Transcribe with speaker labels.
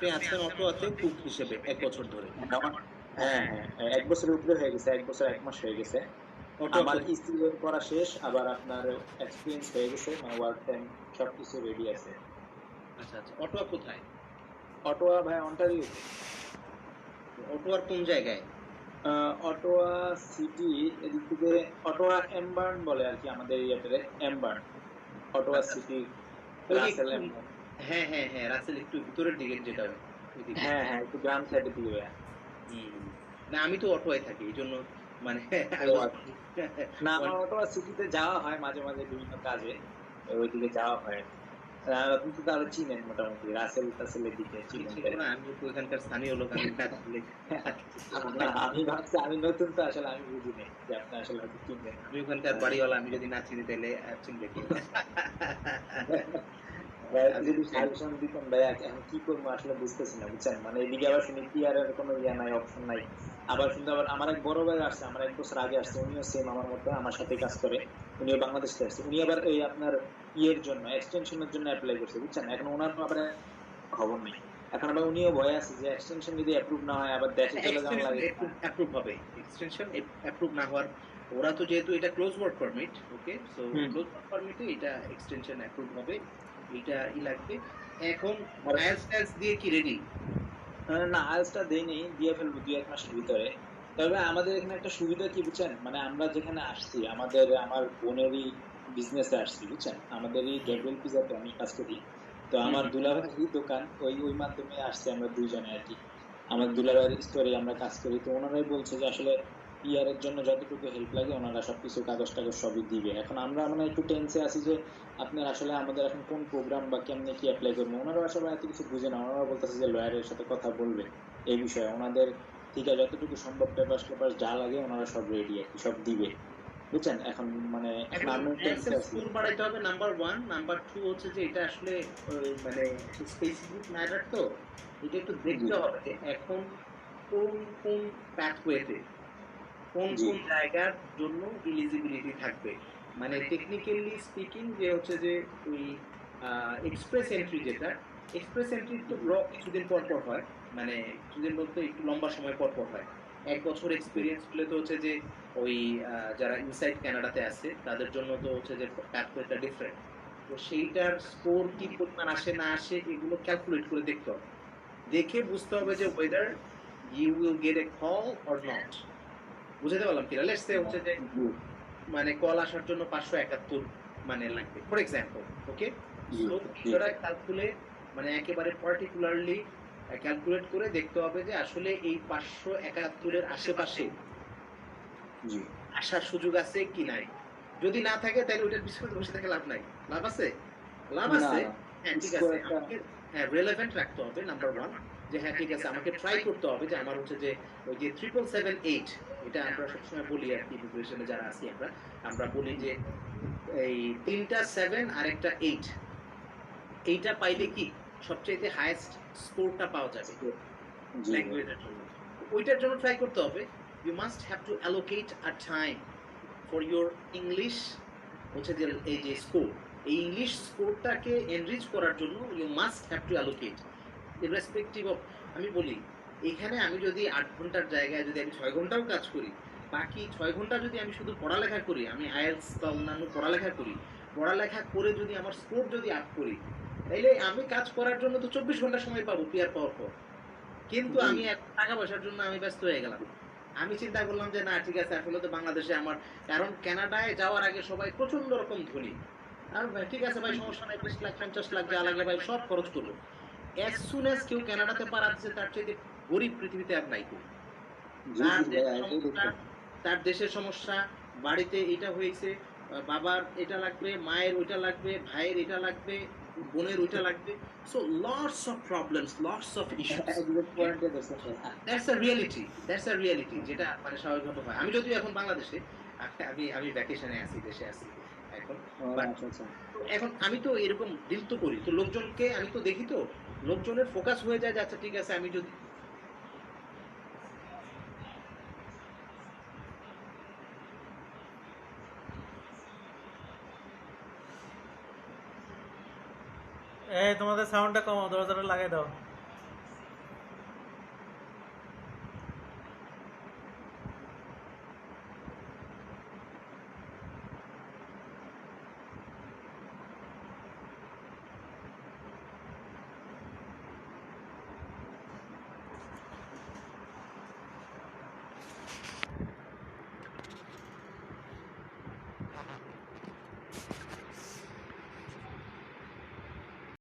Speaker 1: আপনি আছেন অটোয়াতে কুক হিসেবে ১ বছর ধরে।
Speaker 2: হ্যাঁ হ্যাঁ হ্যাঁ, 1 বছরের উপরে হয়ে গেছে, 1 বছর 1 মাস হয়ে গেছে।
Speaker 1: অটোয়া
Speaker 2: আমার
Speaker 1: কোথায়?
Speaker 2: ইসিএ করা শেষ, আবার আপনার এক্সপিরিয়েন্স হয়ে গেছে, মানে ওয়ার্ক টাইম সবকিছু রেডি আছে।
Speaker 1: আচ্ছা আচ্ছা, অটোয়া কোথায়?
Speaker 2: অটোয়া ভাই অন্টারিওতে।
Speaker 1: অটোয়ার কোন জায়গায়?
Speaker 2: অটোয়া সিটি এদিক থেকে, অটোয়া এমবার্ন বলে আর কি আমাদের এরিয়াতে, এমবার্ন, অটোয়া
Speaker 1: আচ্ছা আচ্ছা,
Speaker 2: সিটি,
Speaker 1: ওই যে
Speaker 2: রাসেল
Speaker 1: একটু,
Speaker 2: এমবার্ন।
Speaker 1: হ্যাঁ হ্যাঁ হ্যাঁ, রাসেল একটু ভিতরের দিকে যেটা, ওইদিকে।
Speaker 2: হ্যাঁ হ্যাঁ, একটু গ্রাম সাইডে দিকে ভাইয়া।
Speaker 1: হুম। না আমি তো অটোয়ায় থাকি, এই জন্য মানে
Speaker 2: ও
Speaker 1: আই ওয়াজ
Speaker 2: আচ্ছা। না, আমার অটোয়া সিটিতে যাওয়া হয় মাঝে মাঝে বিভিন্ন কাজে, ওইদিকে যাওয়া হয় আর কি। আপনি তো তাহলে চিনেন মোটামুটি, রাসেল টাসেলের দিকে
Speaker 1: আমি
Speaker 2: চিনেন
Speaker 1: চিনবো
Speaker 2: তাই
Speaker 1: না,
Speaker 2: না?
Speaker 1: আমি তো ওখানকার স্থানীয় লোক, আমি না চিনলে
Speaker 2: না, আমি ভাবছি আমি নতুন তো, আসলে আমি বুঝি নাই যে আপনি আসলে হয়তো চিনবেন।
Speaker 1: আমি ওখানকার
Speaker 2: আহ,
Speaker 1: বাড়িওয়ালা, আমি যদি না চিনি তাহলে চিনবে কে?
Speaker 2: ভাই একটু
Speaker 1: আমি
Speaker 2: যদি সাজেশন দিতেন ভাইয়া, এখন কি করবো আসলে বুঝতেছি না, বুঝছেন? মানে এদিকে আবার শুনি পিআর এর কোনো ইয়া নাই, অপশন নাই। আবার শুনতে, আবার আমার এক বড় ভাই আসছে, আমার 1 বছর আগে আসছে, উনিও সেম আমার মতো আমার সাথে কাজ করে। উনিও বাংলাদেশ থেকে আসছে, উনি আবার এই আপনার ইয়ের জন্য, এক্সটেনশনের জন্য অ্যাপ্লাই করছে, বুঝছেন? এখন ওনারও আবার খবর নেই। এখন আবার উনিও ভয় আছে যে এক্সটেনশন যদি অ্যাপ্রুভ না হয় আবার দেশে চলে যাওয়া
Speaker 1: এক্সটেনশন
Speaker 2: লাগে কিনা।
Speaker 1: অ্যাপ্রুভ হবে, এক্সটেনশন অ্যাপ্রুভ না হওয়ার, ওরা তো যেহেতু এটা ক্লোজ ওয়ার্ক পারমিট, ওকে, সো
Speaker 2: হুম।
Speaker 1: ক্লোজ ওয়ার্ক পারমিটে এটা এক্সটেনশন অ্যাপ্রুভ হবে, এটা লাগবে। এখন
Speaker 2: আর
Speaker 1: আইএলটিএস টাইলস দিয়ে কি রেডি?
Speaker 2: না, আইএলটিএস টা দেইনি, দিয়ে ফেলবো 2-1 মাসের ভিতরে। তবে আমাদের এখানে একটা সুবিধা কি বুঝছেন, মানে আমরা যেখানে আসছি, আমার বোনেরই বিজনেসে আসছি, বুঝছেন? আমাদেরই গ্যাব্রিয়েল পিজাতে আমি কাজ করি। তো
Speaker 1: হুম
Speaker 2: আমার
Speaker 1: হুম।
Speaker 2: দুলাভাইয়েরই দোকান, ওই ওই মাধ্যমে আসছে আমরা দুইজনে আর কি। আমার দুলাভাইয়ের স্টোরে আমরা কাজ করি, তো ওনারাই বলছে যে আসলে পিআর এর জন্য যতটুকু হেল্প লাগে ওনারা সবকিছু কাগজ টাগজ সবই দিবে। এখন আমরা মানে একটু টেন্সে আছি যে আপনার আসলে আমাদের এখন কোন প্রোগ্রাম বা কেমনে কি অ্যাপ্লাই করবো। ওনারা আসলে এত কিছু বুঝে না, ওনারা বলতেছে যে লয়ারের সাথে কথা বলবে এই বিষয়ে ওনাদের, ঠিক আছে যতটুকু সম্ভব পেপার টেপার যা লাগে ওনারা সব রেডি আর কি, সব দিবে, বুঝছেন? এখন মানে এখন
Speaker 1: এখন
Speaker 2: আমি টেন্সে
Speaker 1: আইএলটিএস
Speaker 2: আছি।
Speaker 1: স্কোর বাড়াইতে হবে, নাম্বার ওয়ান। নাম্বার টু হচ্ছে যে এটা আসলে মানে স্পেসিফিক ম্যাটার, তো এটা একটু
Speaker 2: জি
Speaker 1: দেখতে হবে যে এখন কোন কোন প্যাথওয়েতে, কোন
Speaker 2: জি
Speaker 1: কোন জায়গার জন্য ইলিজিবিলিটি থাকবে। মানে টেকনিক্যালি স্পিকিং যে হচ্ছে যে ওই এক্সপ্রেস এন্ট্রি, যেটা এক্সপ্রেস এন্ট্রি তো
Speaker 2: জি।
Speaker 1: ড্র কিছুদিন পর পর হয়, মানে কিছুদিন বলতে একটু লম্বা সময় পর পর হয়। 1 বছর
Speaker 2: জি
Speaker 1: এক্সপিরিয়েন্স হলে তো হচ্ছে যে ওই যারা ইনসাইড কানাডাতে আছে তাদের জন্য তো হচ্ছে যে প্যাথওয়েটা ডিফারেন্ট। তো সেইটার স্কোর কি পরিমাণ আসে না আসে এগুলো ক্যালকুলেট করে দেখতে হবে, দেখে বুঝতে হবে যে whether you will get a call or not. বুঝাতে পারলাম কিনা? লেটস সে হচ্ছে যে
Speaker 2: জি
Speaker 1: মানে কল আসার জন্য 571 মানে লাগবে ফর এক্সাম্পল, ওকে।
Speaker 2: জি
Speaker 1: সো
Speaker 2: জি
Speaker 1: বিষয়টা ক্যালকুলেট, মানে একেবারে পার্টিকুলারলি ক্যালকুলেট করে দেখতে হবে যে আসলে এই 571-এর আশেপাশে
Speaker 2: জি।
Speaker 1: আসার সুযোগ আছে কি নাই। যদি না থাকে তাহলে ওইটার পিছনে বসে থেকে লাভ নাই। লাভ আছে? লাভ
Speaker 2: না
Speaker 1: আছে।
Speaker 2: না,
Speaker 1: হ্যাঁ, ঠিক
Speaker 2: স্কোর
Speaker 1: আছে।
Speaker 2: একটা।
Speaker 1: আমাকে হ্যাঁ, রিলেভেন্ট রাখতে হবে নাম্বার 1, যে হ্যাঁ, ঠিক আছে আমাকে ট্রাই করতে হবে যে আমার হচ্ছে যে ওই যে 777-8, এটা আমরা সবসময় বলি আরকি ইমিগ্রেশনে যারা আছি আমরা, আমরা বলি যে এই ৩টা 7 আর একটা 8, এইটা পাইলে কি সবচাইতে হাইয়েস্ট স্কোরটা পাওয়া যাবে
Speaker 2: score, জি ভাই।
Speaker 1: ল্যাঙ্গুয়েজের জন্য। ওইটার জন্য ট্রাই করতে হবে। You must have to allocate a time for your English, হচ্ছে যে এই যে স্কোর, এই ইংলিশ স্কোরটাকে এনরিচ করার জন্য you must have to allocate irrespective of. আমি বলি এখানে আমি যদি 8 ঘন্টার জায়গায় যদি আমি 6 ঘন্টাও কাজ করি, বাকি 6 ঘন্টা যদি আমি শুধু পড়ালেখা করি, আমি আইএলটিএস বা অন্যান্য পড়ালেখা করি, পড়ালেখা করে যদি আমার স্কোর যদি আপ করি, তাইলে আমি কাজ করার জন্য তো 24 ঘন্টা সময় পাবো পিয়ার পাওয়ার পর। কিন্তু
Speaker 2: জি
Speaker 1: আমি এখন টাকা পয়সার জন্য আমি ব্যস্ত হয়ে গেলাম। আমি চিন্তা করলাম যে না ঠিক আছে, আসলে তো বাংলাদেশে আমার, কারণ কানাডায় যাওয়ার আগে সবাই প্রচন্ড রকম ধনী, আর ভাই ঠিক আছে ভাই সমস্যা নাই, 20 লাখ 50 লাখ যা লাগে ভাই সব খরচ করবো। অ্যাজ সুন অ্যাজ কেউ কানাডাতে পা রাখছে তার চাইতে গরিব পৃথিবীতে আর নাই কেউ।
Speaker 2: জি
Speaker 1: তার
Speaker 2: জি ভাই,
Speaker 1: দেশের
Speaker 2: এটাই
Speaker 1: সমস্যা,
Speaker 2: দেখতে।
Speaker 1: তার দেশের সমস্যা, বাড়িতে এটা হয়েছে, বাবার এটা লাগবে, মায়ের ওইটা লাগবে, ভাইয়ের এটা লাগবে, বোনের ওইটা লাগবে। So lots of problems, lots of issues.
Speaker 2: Exact পয়েন্টে ধরছেন ভাইয়া।
Speaker 1: That's a reality, that's a reality, যেটা মানে স্বাভাবিকভাবে হয়। আমি যদিও এখন বাংলাদেশে, আমি ভ্যাকেশনে আছি, দেশে আছি এখন,
Speaker 2: ও
Speaker 1: বাট
Speaker 2: আচ্ছা আচ্ছা।
Speaker 1: এখন আমি তো এরকম ডিল তো করি, তো লোকজনকে আমি তো দেখি, তো লোকজনের ফোকাস হয়ে যায় যে আচ্ছা ঠিক আছে আমি যদি
Speaker 3: এই তোমাদের সাউন্ডটা কমাও, দরজাটা লাগাই দাও।